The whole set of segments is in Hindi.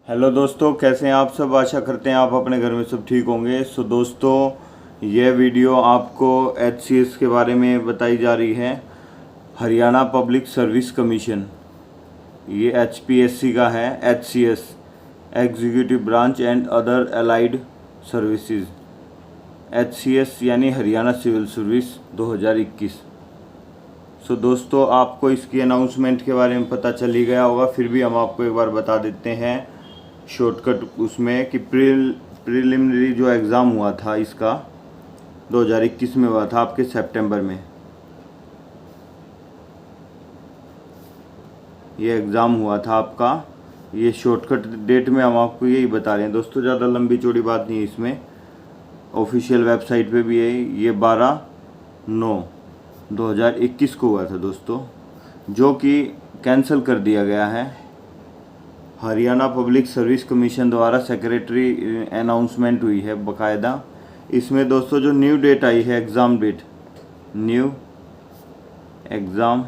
हेलो दोस्तों, कैसे हैं आप सब। आशा करते हैं आप अपने घर में सब ठीक होंगे। दोस्तों, यह वीडियो आपको एचसीएस के बारे में बताई जा रही है। हरियाणा पब्लिक सर्विस कमीशन, ये एचपीएससी का है। HCS executive branch and other allied services, HCS यानी हरियाणा सिविल सर्विस 2021। दोस्तों, आपको इसकी अनाउंसमेंट के बारे में पता चल ही गया होगा, फिर भी हम आपको एक बार बता देते हैं शॉर्टकट उसमें कि प्रिलिमिनरी जो एग्ज़ाम हुआ था इसका 2021 में हुआ था, आपके सितंबर में ये एग्ज़ाम हुआ था आपका। ये शॉर्टकट डेट में हम आपको यही बता रहे हैं दोस्तों, ज़्यादा लंबी चौड़ी बात नहीं है इसमें। ऑफिशियल वेबसाइट पे भी है, ये 12/9/2021 को हुआ था दोस्तों, जो कि कैंसिल कर दिया गया है। हरियाणा पब्लिक सर्विस कमीशन द्वारा सेक्रेटरी अनाउंसमेंट हुई है बाकायदा। इसमें दोस्तों जो न्यू डेट आई है, exam date, new exam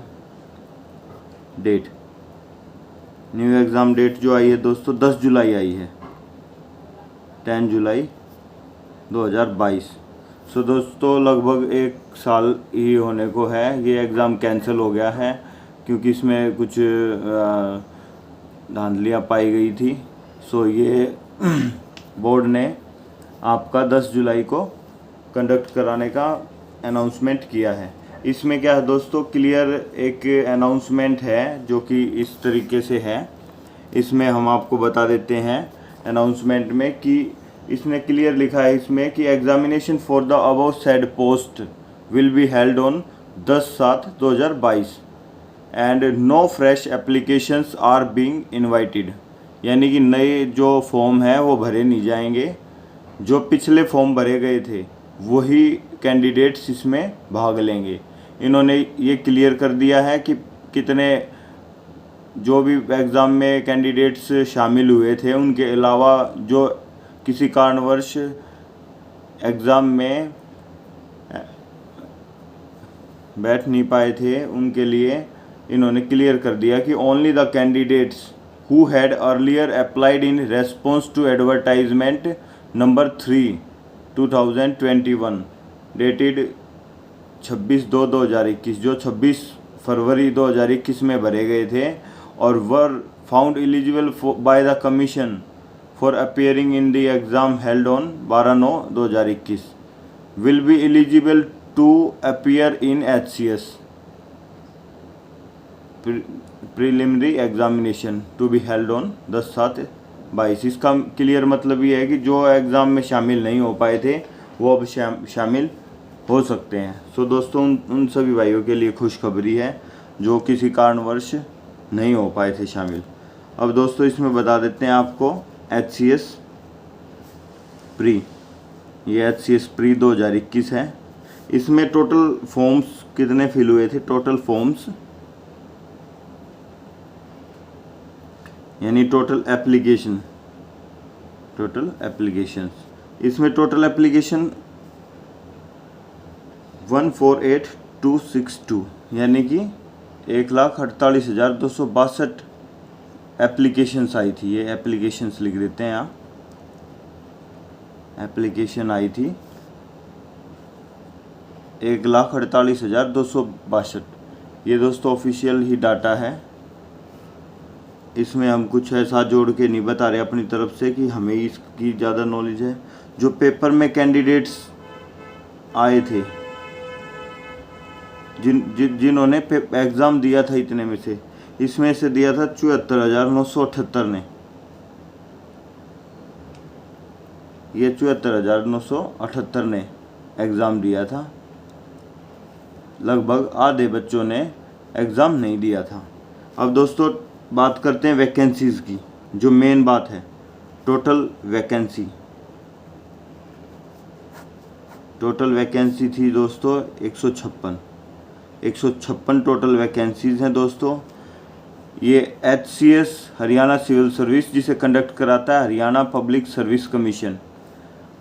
date जो आई है दोस्तों 10 जुलाई आई है, 10 जुलाई 2022। दोस्तों लगभग 1 साल ही होने को है, ये एग्ज़ाम कैंसिल हो गया है क्योंकि इसमें कुछ धांधलियाँ पाई गई थी। ये बोर्ड ने आपका 10 जुलाई को कंडक्ट कराने का अनाउंसमेंट किया है। इसमें क्या है दोस्तों, क्लियर एक अनाउंसमेंट है जो कि इस तरीके से है। इसमें हम आपको बता देते हैं अनाउंसमेंट में कि इसने क्लियर लिखा है इसमें कि examination for the above said post will be held on 10/7/2022 and no fresh applications are being invited. यानी कि नए जो फॉर्म है वो भरे नहीं जाएंगे, जो पिछले फॉर्म भरे गए थे वही कैंडिडेट्स इसमें भाग लेंगे। इन्होंने ये क्लियर कर दिया है कि कितने जो भी एग्ज़ाम में कैंडिडेट्स शामिल हुए थे, उनके अलावा जो किसी कारणवश एग्ज़ाम में बैठ नहीं पाए थे, उनके लिए इन्होंने क्लियर कर दिया कि only the candidates who had earlier applied in response to advertisement number 3/2021 dated 26/2/2021, जो 26 फरवरी 2021 में भरे गए थे और were found eligible by the commission for appearing in the exam held on 12/9/2021 will be eligible to appear in HCS preliminary examination to be held on 10/7/22। इसका क्लियर मतलब ये है कि जो एग्ज़ाम में शामिल नहीं हो पाए थे वो अब शामिल हो सकते हैं। दोस्तों, उन सभी भाइयों के लिए खुशखबरी है जो किसी कारणवश नहीं हो पाए थे शामिल। अब दोस्तों इसमें बता देते हैं आपको एचसीएस प्री, ये एचसीएस प्री 2021 है। इसमें टोटल फॉर्म्स कितने फिल हुए थे, टोटल फॉर्म्स यानी टोटल एप्लीकेशंस, इसमें टोटल एप्लीकेशन 148,262 यानी कि 1,48,262 एप्लीकेशंस आई थी। ये एप्लीकेशंस लिख देते हैं यहाँ, एप्लीकेशन आई थी 1,48,262। ये दोस्तों ऑफिशियल ही डाटा है, इसमें हम कुछ ऐसा जोड़ के नहीं बता रहे अपनी तरफ से कि हमें इसकी ज़्यादा नॉलेज है। जो पेपर में कैंडिडेट्स आए थे, जिन्होंने एग्ज़ाम दिया था, इतने में से इसमें से दिया था 74,978 ने, ये 74,978 ने एग्ज़ाम दिया था। लगभग आधे बच्चों ने एग्ज़ाम नहीं दिया था। अब दोस्तों बात करते हैं वैकेंसीज़ की, जो मेन बात है। टोटल वैकेंसी थी दोस्तों 156 टोटल वैकेंसीज़ हैं दोस्तों। ये एचसीएस हरियाणा सिविल सर्विस जिसे कंडक्ट कराता है हरियाणा पब्लिक सर्विस कमीशन,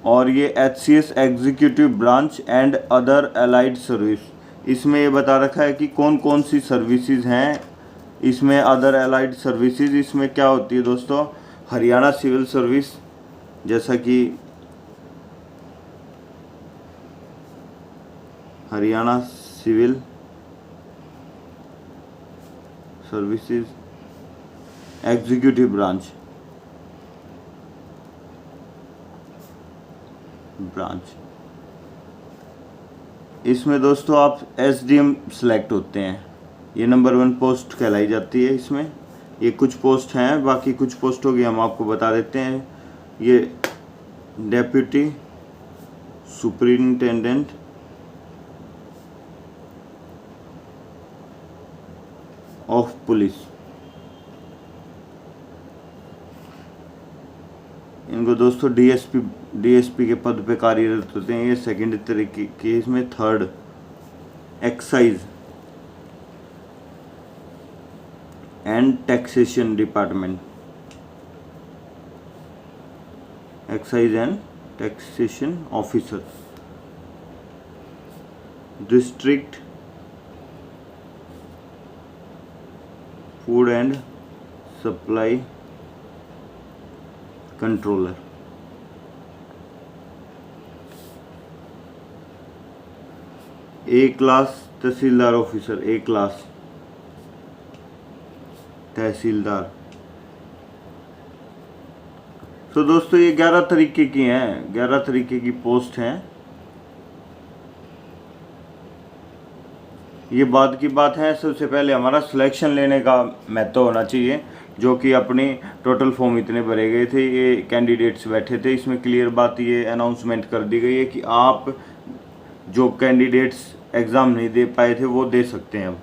और ये HCS executive branch and other allied service. इसमें ये बता रखा है कि कौन कौन सी सर्विसेज हैं इसमें। अदर एलाइड सर्विसेज इसमें क्या होती है दोस्तों, हरियाणा सिविल सर्विस, जैसा कि Haryana civil services executive branch इसमें दोस्तों आप एसडीएम सेलेक्ट होते हैं। ये नंबर 1 पोस्ट कहलाई जाती है। इसमें ये कुछ पोस्ट हैं, बाकी कुछ पोस्टों की हम आपको बता देते हैं। ये डेप्यूटी सुपरिंटेंडेंट ऑफ पुलिस, इनको दोस्तों डीएसपी के पद पे कार्यरत होते हैं। ये सेकंड तरीके के। इसमें third excise and taxation department, excise and taxation officer, district food and supply controller, A class tehsildar officer, A class tehsildar. तो दोस्तों ये 11 तरीके की हैं, 11 तरीके की पोस्ट हैं। ये बाद की बात है। सबसे पहले हमारा सिलेक्शन लेने का महत्व होना चाहिए, जो कि अपनी टोटल फॉर्म इतने भरे गए थे, ये कैंडिडेट्स बैठे थे। इसमें क्लियर बात ये अनाउंसमेंट कर दी गई है कि आप जो कैंडिडेट्स एग्ज़ाम नहीं दे पाए थे वो दे सकते हैं अब।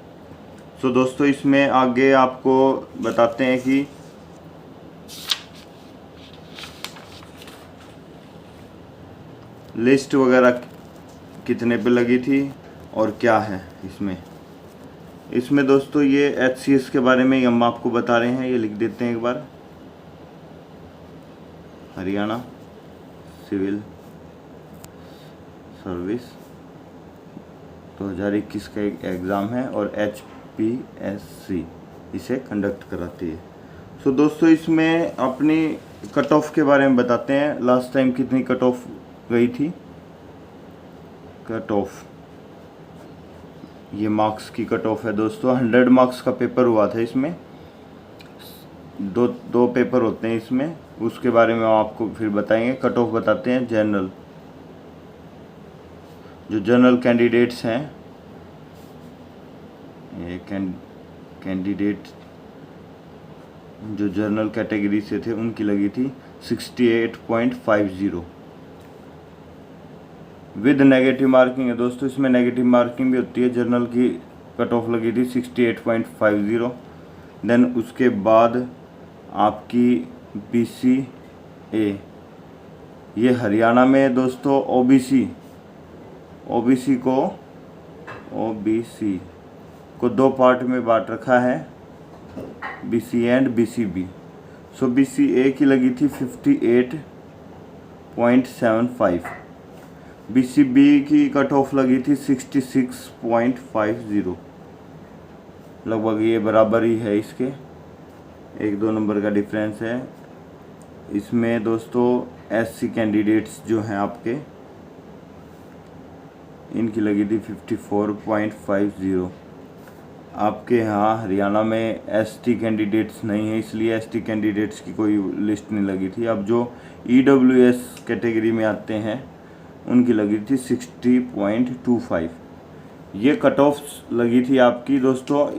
सो दोस्तों इसमें आगे आपको बताते हैं कि लिस्ट वगैरह कितने पे लगी थी और क्या है इसमें दोस्तों ये HCS के बारे में ही हम आपको बता रहे हैं। ये लिख देते हैं एक बार, हरियाणा सिविल सर्विस 2021 का एक एग्ज़ाम है और HPSC इसे कंडक्ट कराती है। सो दोस्तों इसमें अपनी कट ऑफ के बारे में बताते हैं। लास्ट टाइम कितनी कट ऑफ गई थी? कट ऑफ, ये मार्क्स की कट ऑफ है दोस्तों। 100 मार्क्स का पेपर हुआ था। इसमें दो पेपर होते हैं इसमें, उसके बारे में आपको फिर बताएंगे। कट ऑफ बताते हैं जनरल, जो जनरल कैंडिडेट्स हैं, ये कैंडिडेट जो जनरल कैटेगरी से थे उनकी लगी थी 68.50 विद नेगेटिव मार्किंग है दोस्तों। इसमें नेगेटिव मार्किंग भी होती है। जनरल की कट ऑफ लगी थी 68.50। देन उसके बाद आपकी BCA, ये हरियाणा में दोस्तों OBC को 2 पार्ट में बांट रखा है, BC and BCB। So BCA की लगी थी 58.75, BCB की कट ऑफ लगी थी 66.50। लगभग ये बराबर ही है, इसके 1-2 नंबर का डिफरेंस है। इसमें दोस्तों SC कैंडिडेट्स जो हैं आपके, इनकी लगी थी 54.50। आपके यहाँ हरियाणा में ST कैंडिडेट्स नहीं है, इसलिए ST कैंडिडेट्स की कोई लिस्ट नहीं लगी थी। अब जो EWS कैटेगरी में आते हैं उनकी लगी थी 60.25। ये कट ऑफ लगी थी आपकी दोस्तों।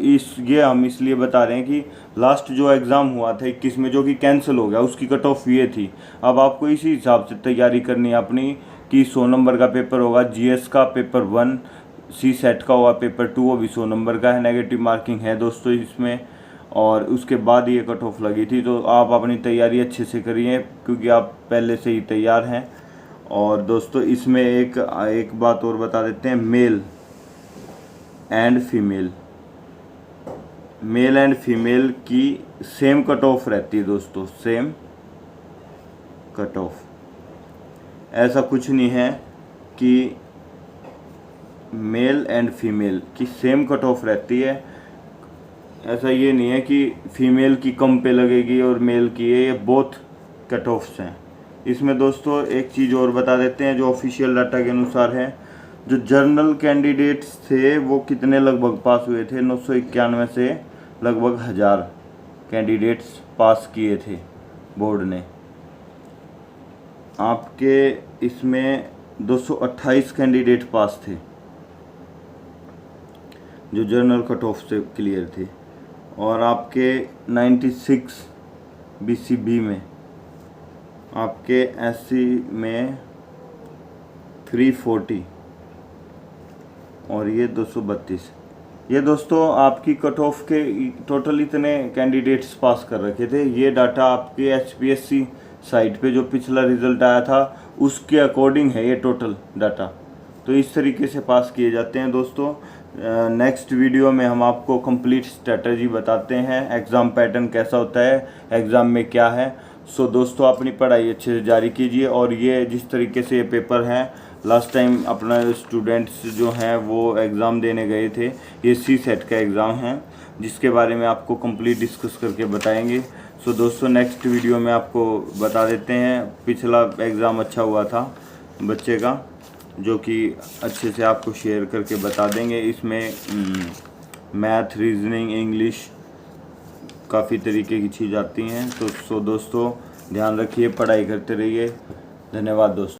ये हम इसलिए बता रहे हैं कि लास्ट जो एग्ज़ाम हुआ था 21 में, जो कि कैंसिल हो गया, उसकी कट ऑफ ये थी। अब आपको इसी हिसाब से तैयारी करनी है अपनी कि 100 नंबर का पेपर होगा। GS का पेपर 1, CSET का होगा पेपर 2, वो भी 100 नंबर का है। नेगेटिव मार्किंग है दोस्तों इसमें, और उसके बाद ये कट ऑफ लगी थी। तो आप अपनी तैयारी अच्छे से करिए, क्योंकि आप पहले से ही तैयार हैं। और दोस्तों इसमें एक बात और बता देते हैं, मेल एंड फीमेल की सेम कट ऑफ रहती है दोस्तों, सेम कट ऑफ। ऐसा कुछ नहीं है कि मेल एंड फीमेल की सेम कट ऑफ रहती है। ऐसा ये नहीं है कि फीमेल की कम पे लगेगी और मेल की है, ये बोथ कट ऑफ्स हैं। इसमें दोस्तों एक चीज़ और बता देते हैं जो ऑफिशियल डाटा के अनुसार है। जो जर्नल कैंडिडेट्स थे वो कितने लगभग पास हुए थे, 991 से लगभग 1000 कैंडिडेट्स पास किए थे बोर्ड ने। आपके इसमें 228 कैंडिडेट पास थे जो जर्नल कट ऑफ से क्लियर थे, और आपके 96 BCB में, आपके SC में 340 और ये 232। ये दोस्तों आपकी कट ऑफ के टोटल इतने कैंडिडेट्स पास कर रखे थे। ये डाटा आपके HPSC साइट पे जो पिछला रिज़ल्ट आया था उसके अकॉर्डिंग है ये टोटल डाटा। तो इस तरीके से पास किए जाते हैं दोस्तों। नेक्स्ट वीडियो में हम आपको कंप्लीट स्ट्रेटजी बताते हैं, एग्ज़ाम पैटर्न कैसा होता है, एग्ज़ाम में क्या है। सो दोस्तों अपनी पढ़ाई अच्छे से जारी कीजिए। और ये जिस तरीके से ये पेपर हैं, लास्ट टाइम अपना स्टूडेंट्स जो हैं वो एग्ज़ाम देने गए थे, ये CSET का एग्ज़ाम है जिसके बारे में आपको कंप्लीट डिस्कस करके बताएंगे। सो दोस्तों नेक्स्ट वीडियो में आपको बता देते हैं, पिछला एग्ज़ाम अच्छा हुआ था बच्चे का, जो कि अच्छे से आपको शेयर करके बता देंगे। इसमें मैथ, रीजनिंग, इंग्लिश काफ़ी तरीके की चीज़ आती हैं। तो दोस्तों ध्यान रखिए, पढ़ाई करते रहिए। धन्यवाद दोस्तों।